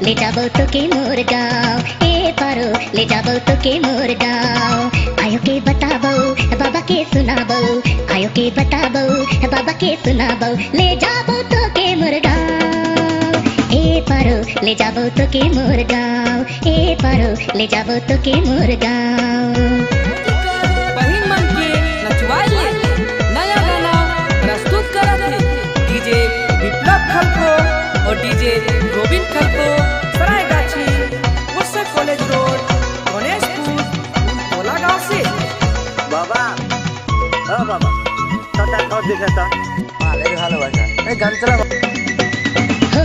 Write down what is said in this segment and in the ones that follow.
ले जाबो तोके मोर गाँव, ए पारो ले जाबो तोके मोर गाँव। आयो के बताबो बाबा के सुनाबो, आयो के बताबो बाबा के सुनाबो, ले जाबो तोके मोर गाँव, ए पारो ले जाबो तोके मोर गाँव, ए पारो ले जाबो तोके मोर गाँव। बहिन मन के नचवाइले नया गाना प्रस्तुत करत है डीजे विप्लव खलको और डीजे गोविंद खलको, सरायगाछी मुस्सा कॉलेज रोड गणेशपुर टोला गांव से। बाबा ओ बाबा তোটা কত দিছাতা ভালোই ভালোবাসা এই গান চলা। हो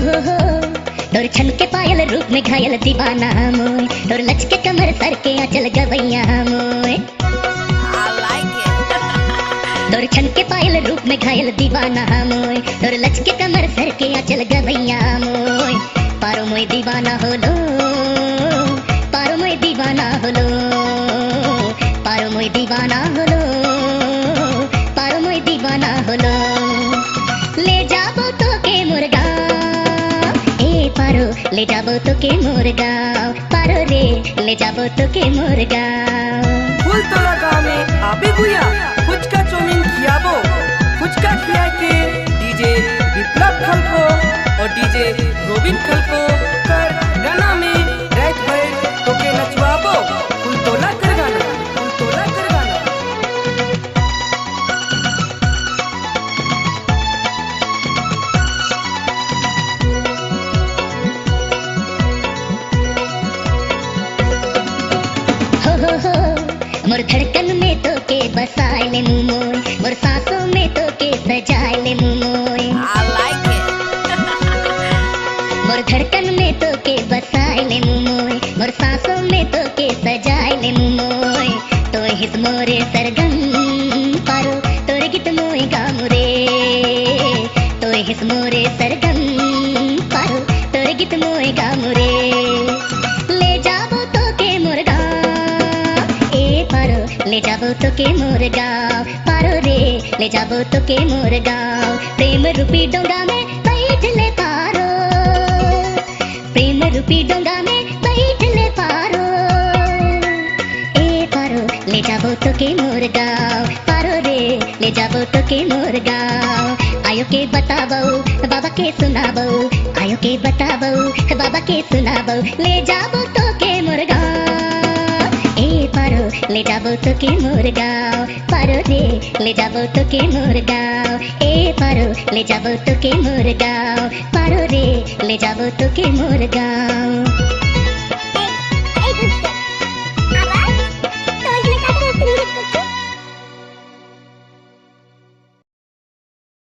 तोर छन के पायल रूप में घायल दीवाना मोय, तोर लच के कमर सर के आंचल गवैया मोय। तोर छन के पायल रूप में घायल दीवाना मोय, तोर लच के कमर सर के आंचल गवैया मोय। पारो मोय दीवाना होलो, पारो मोय दीवाना होलो, पारो मोय दीवाना होलो, पारो मोय दीवाना होलो। ले जाबो तो के मुर्गा, ए पारो ले जाबो तो के मुर्गा, पारो रे ले जाबो तो के मुर्गा। फूलतला गांव में आबे गुया फुचका चौमिन खियाबो, फुचका खिया के डीजे विप्लव खलको और डीजे गोविंद खलको कर गाना में रात भर तोके नचवाबो। फूलतोला कर गाना, फूलतोला कर गाना। हो मोर धड़कन में तो के बसाए ले मोय, मोर सांसों में तो के सजाए ले मोय। मोर धड़कन में तो के बसाए ले मोय, मोर सांसों में तो के सजाए ले मोय। तो हित मोरे सरगम पारो तोर गीत मोय गाम रे, तो हित मोरे सरगम पारो तोर गीत मोय गाम रे। ले जाबो तो के मुर्गा, ए पारो ले जाबो तो के मुर्गा, पारो रे ले जाबो तो के मुर्गा। प्रेम रूपी डोंगा में बैठ ले पारो, प्रेम रूपी डोंगा में बैठ ले पारो, ए पारो ले जाबो तो के मुर्गा, पारो रे ले जाबो तो के मुर्गा। आयो के बताबो बाबा के सुनाबो, आयो के बताबो बाबा के सुनाबो, ले जाबो तो के मुर्गा, ए पारो ले जाबो तो के मुर्गा, पारो रे ले जाबो तो के मुर्गा, ए पारो ले जाबो तो के मुर्गा, पारो रे ले जाबो तो के मुर्गा।